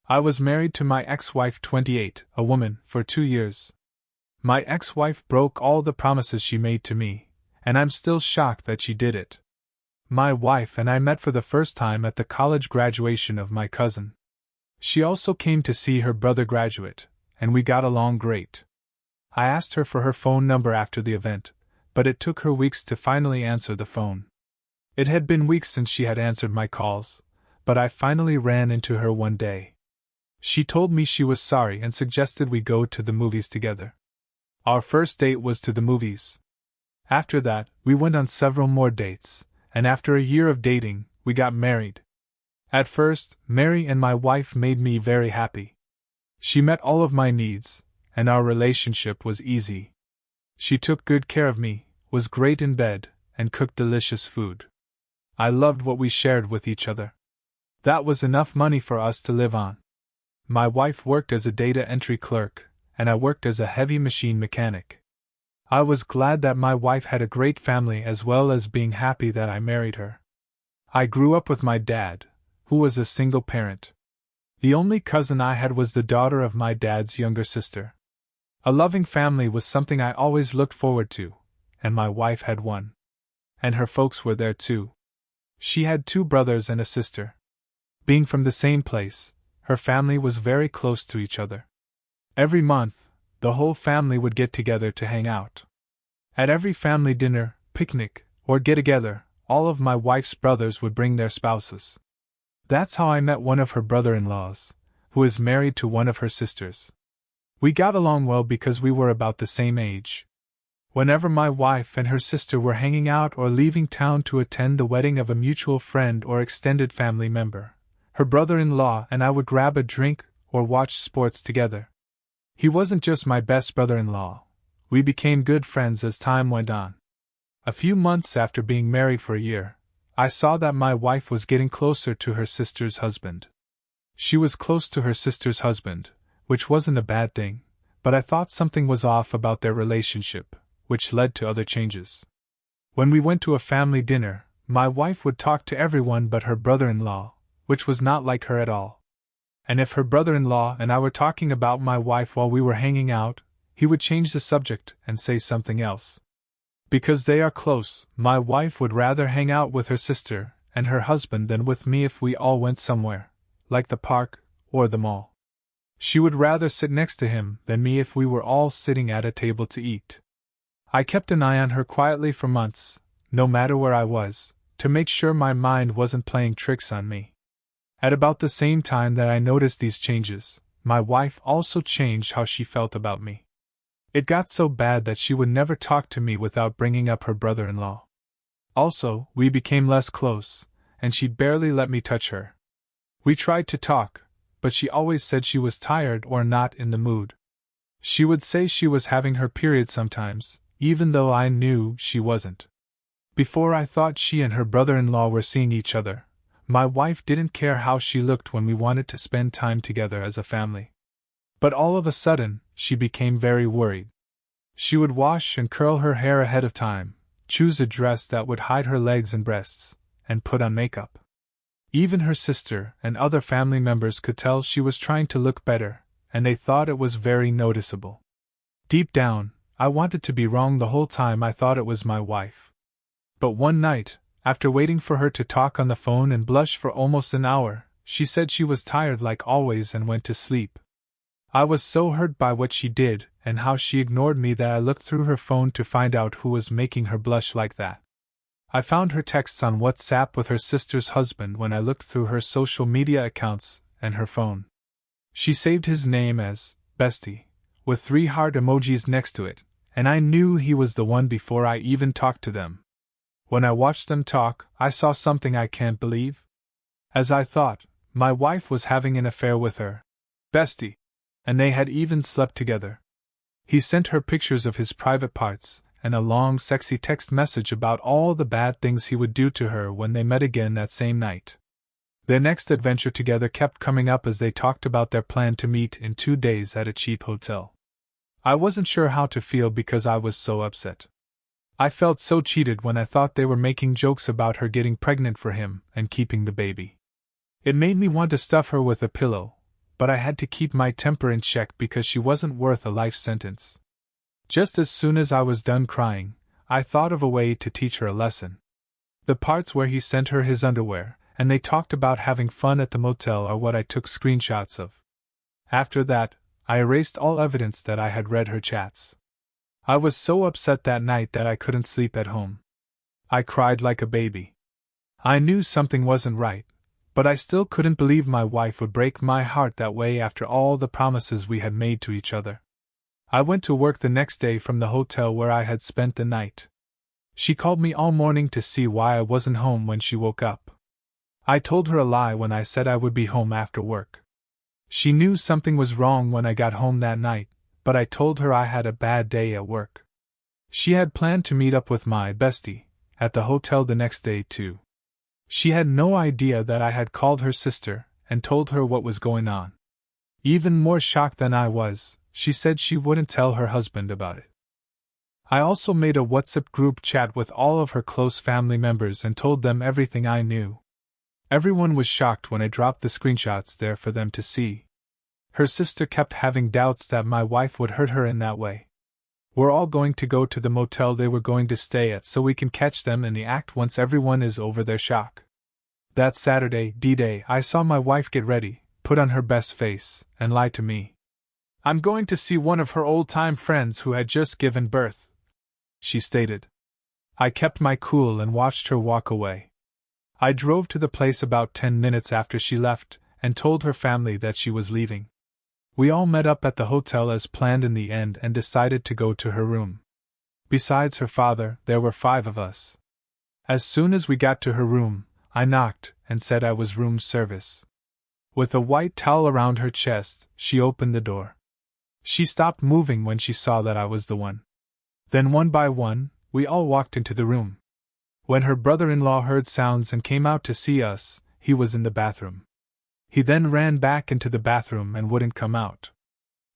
I was married to my ex-wife 28, a woman, for 2 years. My ex-wife broke all the promises she made to me, and I'm still shocked that she did it. My wife and I met for the first time at the college graduation of my cousin. She also came to see her brother graduate, and we got along great. I asked her for her phone number after the event, but it took her weeks to finally answer the phone. It had been weeks since she had answered my calls, but I finally ran into her one day. She told me she was sorry and suggested we go to the movies together. Our first date was to the movies. After that, we went on several more dates, and after a year of dating, we got married. At first, Mary and my wife made me very happy. She met all of my needs, and our relationship was easy. She took good care of me, was great in bed, and cooked delicious food. I loved what we shared with each other. That was enough money for us to live on. My wife worked as a data entry clerk, and I worked as a heavy machine mechanic. I was glad that my wife had a great family as well as being happy that I married her. I grew up with my dad, who was a single parent. The only cousin I had was the daughter of my dad's younger sister. A loving family was something I always looked forward to, and my wife had one. And her folks were there too. She had 2 brothers and a sister. Being from the same place, her family was very close to each other. Every month, the whole family would get together to hang out. At every family dinner, picnic, or get-together, all of my wife's brothers would bring their spouses. That's how I met one of her brother-in-laws, who is married to one of her sisters. We got along well because we were about the same age. Whenever my wife and her sister were hanging out or leaving town to attend the wedding of a mutual friend or extended family member, her brother-in-law and I would grab a drink or watch sports together. He wasn't just my best brother-in-law. We became good friends as time went on. A few months after being married for a year, I saw that my wife was getting closer to her sister's husband. She was close to her sister's husband, which wasn't a bad thing, but I thought something was off about their relationship, which led to other changes. When we went to a family dinner, my wife would talk to everyone but her brother-in-law, which was not like her at all. And if her brother-in-law and I were talking about my wife while we were hanging out, he would change the subject and say something else. Because they are close, my wife would rather hang out with her sister and her husband than with me if we all went somewhere, like the park or the mall. She would rather sit next to him than me if we were all sitting at a table to eat. I kept an eye on her quietly for months, no matter where I was, to make sure my mind wasn't playing tricks on me. At about the same time that I noticed these changes, my wife also changed how she felt about me. It got so bad that she would never talk to me without bringing up her brother-in-law. Also, we became less close, and she barely let me touch her. We tried to talk, but she always said she was tired or not in the mood. She would say she was having her period sometimes, even though I knew she wasn't. Before I thought she and her brother-in-law were seeing each other. My wife didn't care how she looked when we wanted to spend time together as a family. But all of a sudden, she became very worried. She would wash and curl her hair ahead of time, choose a dress that would hide her legs and breasts, and put on makeup. Even her sister and other family members could tell she was trying to look better, and they thought it was very noticeable. Deep down, I wanted to be wrong the whole time I thought it was my wife. But one night, after waiting for her to talk on the phone and blush for almost an hour, she said she was tired like always and went to sleep. I was so hurt by what she did and how she ignored me that I looked through her phone to find out who was making her blush like that. I found her texts on WhatsApp with her sister's husband when I looked through her social media accounts and her phone. She saved his name as Bestie, with 3 heart emojis next to it, and I knew he was the one before I even talked to them. When I watched them talk, I saw something I can't believe. As I thought, my wife was having an affair with her Bestie, and they had even slept together. He sent her pictures of his private parts, and a long sexy text message about all the bad things he would do to her when they met again that same night. Their next adventure together kept coming up as they talked about their plan to meet in 2 days at a cheap hotel. I wasn't sure how to feel because I was so upset. I felt so cheated when I thought they were making jokes about her getting pregnant for him and keeping the baby. It made me want to stuff her with a pillow, but I had to keep my temper in check because she wasn't worth a life sentence. Just as soon as I was done crying, I thought of a way to teach her a lesson. The parts where he sent her his underwear, and they talked about having fun at the motel, are what I took screenshots of. After that, I erased all evidence that I had read her chats. I was so upset that night that I couldn't sleep at home. I cried like a baby. I knew something wasn't right, but I still couldn't believe my wife would break my heart that way after all the promises we had made to each other. I went to work the next day from the hotel where I had spent the night. She called me all morning to see why I wasn't home when she woke up. I told her a lie when I said I would be home after work. She knew something was wrong when I got home that night, but I told her I had a bad day at work. She had planned to meet up with my bestie at the hotel the next day too. She had no idea that I had called her sister and told her what was going on. Even more shocked than I was, she said she wouldn't tell her husband about it. I also made a WhatsApp group chat with all of her close family members and told them everything I knew. Everyone was shocked when I dropped the screenshots there for them to see. Her sister kept having doubts that my wife would hurt her in that way. We're all going to go to the motel they were going to stay at so we can catch them in the act once everyone is over their shock. That Saturday, D-Day, I saw my wife get ready, put on her best face, and lie to me. I'm going to see one of her old-time friends who had just given birth, she stated. I kept my cool and watched her walk away. I drove to the place about 10 minutes after she left, and told her family that she was leaving. We all met up at the hotel as planned in the end and decided to go to her room. Besides her father, there were 5 of us. As soon as we got to her room, I knocked and said I was room service. With a white towel around her chest, she opened the door. She stopped moving when she saw that I was the one. Then one by one, we all walked into the room. When her brother-in-law heard sounds and came out to see us, he was in the bathroom. He then ran back into the bathroom and wouldn't come out.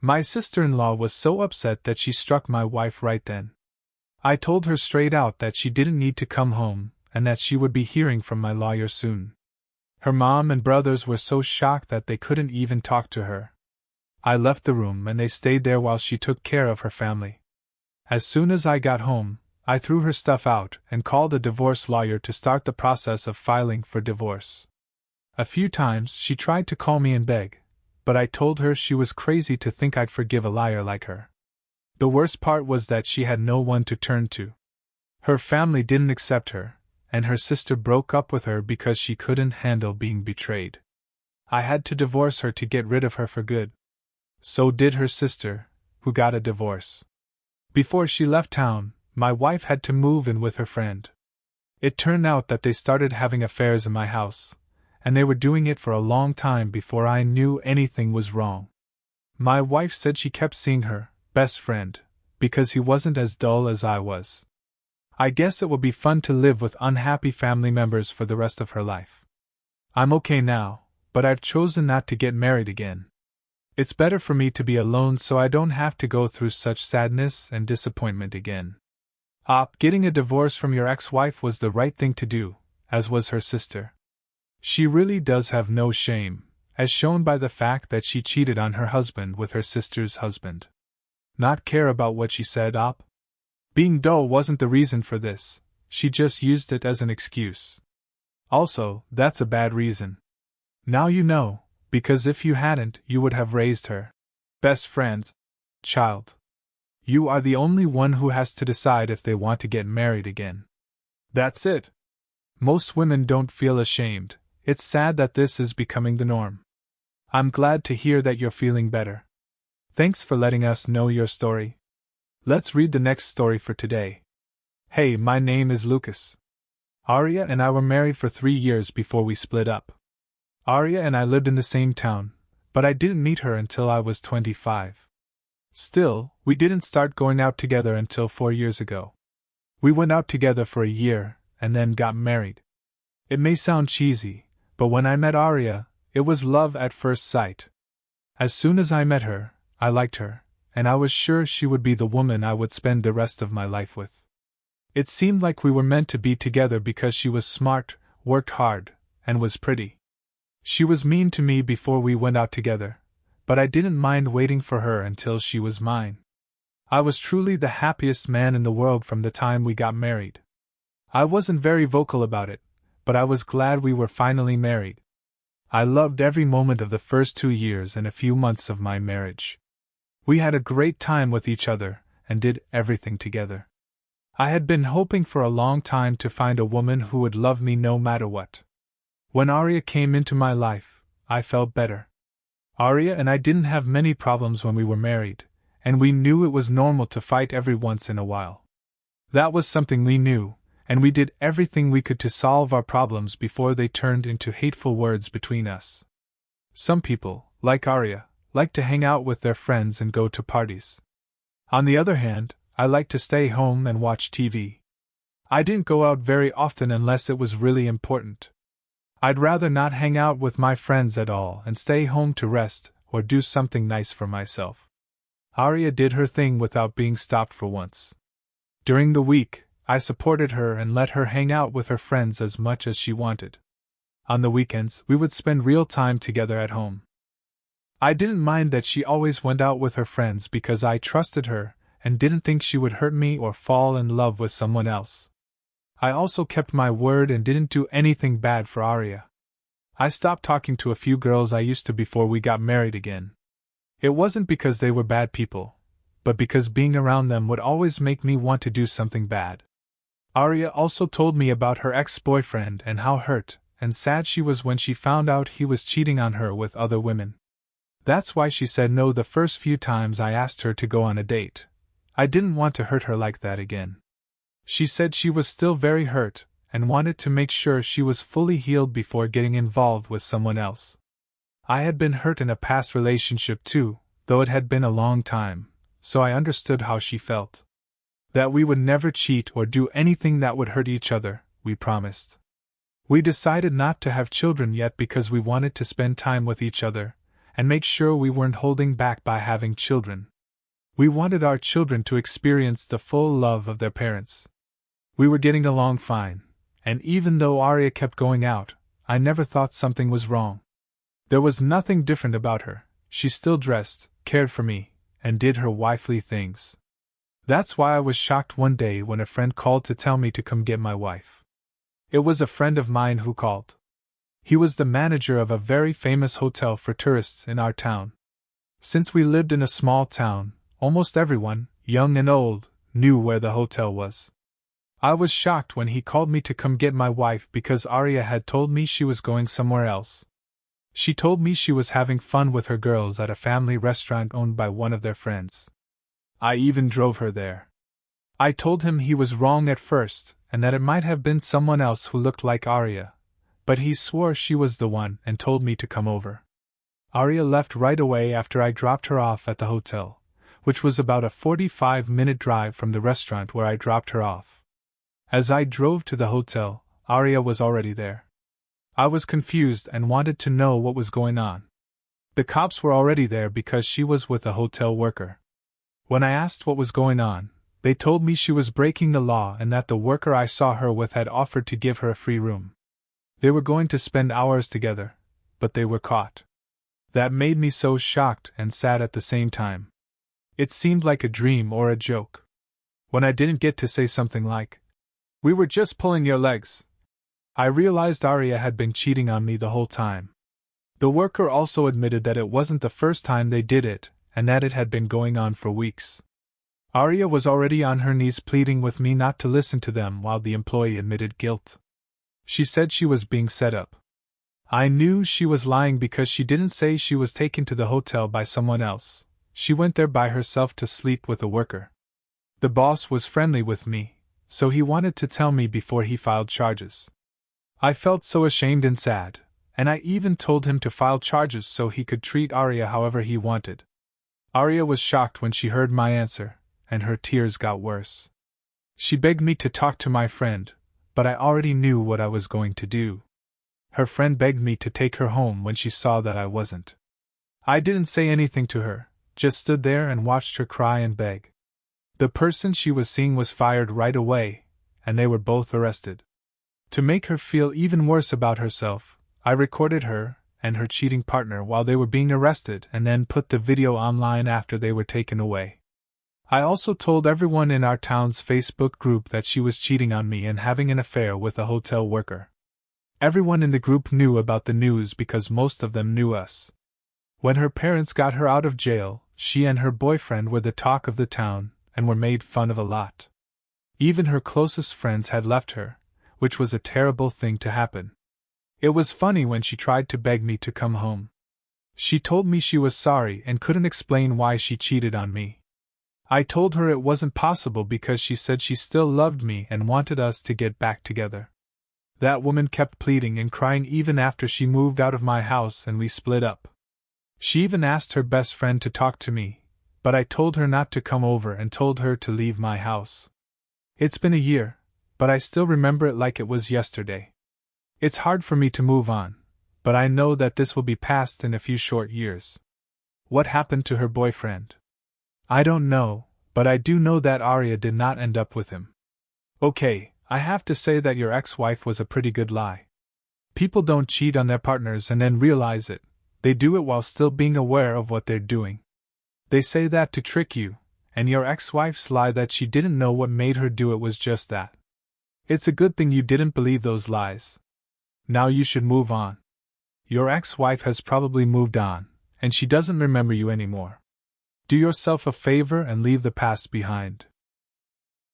My sister-in-law was so upset that she struck my wife right then. I told her straight out that she didn't need to come home, and that she would be hearing from my lawyer soon. Her mom and brothers were so shocked that they couldn't even talk to her. I left the room and they stayed there while she took care of her family. As soon as I got home, I threw her stuff out and called a divorce lawyer to start the process of filing for divorce. A few times she tried to call me and beg, but I told her she was crazy to think I'd forgive a liar like her. The worst part was that she had no one to turn to. Her family didn't accept her, and her sister broke up with her because she couldn't handle being betrayed. I had to divorce her to get rid of her for good. So did her sister, who got a divorce. Before she left town, my wife had to move in with her friend. It turned out that they started having affairs in my house, and they were doing it for a long time before I knew anything was wrong. My wife said she kept seeing her best friend, because he wasn't as dull as I was. I guess it will be fun to live with unhappy family members for the rest of her life. I'm okay now, but I've chosen not to get married again. It's better for me to be alone so I don't have to go through such sadness and disappointment again. Getting a divorce from your ex-wife was the right thing to do, as was her sister. She really does have no shame, as shown by the fact that she cheated on her husband with her sister's husband. Not care about what she said, Being dull wasn't the reason for this, she just used it as an excuse. Also, that's a bad reason. Now you know, because if you hadn't, you would have raised her best friend's child. You are the only one who has to decide if they want to get married again. That's it. Most women don't feel ashamed. It's sad that this is becoming the norm. I'm glad to hear that you're feeling better. Thanks for letting us know your story. Let's read the next story for today. Hey, my name is Lucas. Aria and I were married for 3 years before we split up. Aria and I lived in the same town, but I didn't meet her until I was 25. Still, we didn't start going out together until 4 years ago. We went out together for a year, and then got married. It may sound cheesy, but when I met Aria, it was love at first sight. As soon as I met her, I liked her, and I was sure she would be the woman I would spend the rest of my life with. It seemed like we were meant to be together because she was smart, worked hard, and was pretty. She was mean to me before we went out together, but I didn't mind waiting for her until she was mine. I was truly the happiest man in the world from the time we got married. I wasn't very vocal about it, but I was glad we were finally married. I loved every moment of the first 2 years and a few months of my marriage. We had a great time with each other, and did everything together. I had been hoping for a long time to find a woman who would love me no matter what. When Arya came into my life, I felt better. Arya and I didn't have many problems when we were married, and we knew it was normal to fight every once in a while. That was something we knew, and we did everything we could to solve our problems before they turned into hateful words between us. Some people, like Arya, like to hang out with their friends and go to parties. On the other hand, I liked to stay home and watch TV. I didn't go out very often unless it was really important. I'd rather not hang out with my friends at all and stay home to rest or do something nice for myself. Arya did her thing without being stopped for once. During the week, I supported her and let her hang out with her friends as much as she wanted. On the weekends, we would spend real time together at home. I didn't mind that she always went out with her friends because I trusted her and didn't think she would hurt me or fall in love with someone else. I also kept my word and didn't do anything bad for Arya. I stopped talking to a few girls I used to before we got married again. It wasn't because they were bad people, but because being around them would always make me want to do something bad. Arya also told me about her ex-boyfriend and how hurt and sad she was when she found out he was cheating on her with other women. That's why she said no the first few times I asked her to go on a date. I didn't want to hurt her like that again. She said she was still very hurt and wanted to make sure she was fully healed before getting involved with someone else. I had been hurt in a past relationship too, though it had been a long time, so I understood how she felt. That we would never cheat or do anything that would hurt each other, we promised. We decided not to have children yet because we wanted to spend time with each other and make sure we weren't holding back by having children. We wanted our children to experience the full love of their parents. We were getting along fine, and even though Arya kept going out, I never thought something was wrong. There was nothing different about her. She still dressed, cared for me, and did her wifely things. That's why I was shocked one day when a friend called to tell me to come get my wife. It was a friend of mine who called. He was the manager of a very famous hotel for tourists in our town. Since we lived in a small town, almost everyone, young and old, knew where the hotel was. I was shocked when he called me to come get my wife because Arya had told me she was going somewhere else. She told me she was having fun with her girls at a family restaurant owned by one of their friends. I even drove her there. I told him he was wrong at first and that it might have been someone else who looked like Arya, but he swore she was the one and told me to come over. Arya left right away after I dropped her off at the hotel, which was about a 45-minute drive from the restaurant where I dropped her off. As I drove to the hotel, Arya was already there. I was confused and wanted to know what was going on. The cops were already there because she was with a hotel worker. When I asked what was going on, they told me she was breaking the law and that the worker I saw her with had offered to give her a free room. They were going to spend hours together, but they were caught. That made me so shocked and sad at the same time. It seemed like a dream or a joke. When I didn't get to say something like, "We were just pulling your legs," I realized Arya had been cheating on me the whole time. The worker also admitted that it wasn't the first time they did it, and that it had been going on for weeks. Arya was already on her knees pleading with me not to listen to them while the employee admitted guilt. She said she was being set up. I knew she was lying because she didn't say she was taken to the hotel by someone else. She went there by herself to sleep with a worker. The boss was friendly with me, so he wanted to tell me before he filed charges. I felt so ashamed and sad, and I even told him to file charges so he could treat Arya however he wanted. Arya was shocked when she heard my answer, and her tears got worse. She begged me to talk to my friend, but I already knew what I was going to do. Her friend begged me to take her home when she saw that I wasn't. I didn't say anything to her, just stood there and watched her cry and beg. The person she was seeing was fired right away, and they were both arrested. To make her feel even worse about herself, I recorded her and her cheating partner while they were being arrested and then put the video online after they were taken away. I also told everyone in our town's Facebook group that she was cheating on me and having an affair with a hotel worker. Everyone in the group knew about the news because most of them knew us. When her parents got her out of jail, she and her boyfriend were the talk of the town and were made fun of a lot. Even her closest friends had left her, which was a terrible thing to happen. It was funny when she tried to beg me to come home. She told me she was sorry and couldn't explain why she cheated on me. I told her it wasn't possible because she said she still loved me and wanted us to get back together. That woman kept pleading and crying even after she moved out of my house and we split up. She even asked her best friend to talk to me, but I told her not to come over and told her to leave my house. It's been a year, but I still remember it like it was yesterday. It's hard for me to move on, but I know that this will be past in a few short years. What happened to her boyfriend? I don't know, but I do know that Arya did not end up with him. Okay, I have to say that your ex-wife was a pretty good lie. People don't cheat on their partners and then realize it. They do it while still being aware of what they're doing. They say that to trick you, and your ex-wife's lie that she didn't know what made her do it was just that. It's a good thing you didn't believe those lies. Now you should move on. Your ex-wife has probably moved on, and she doesn't remember you anymore. Do yourself a favor and leave the past behind.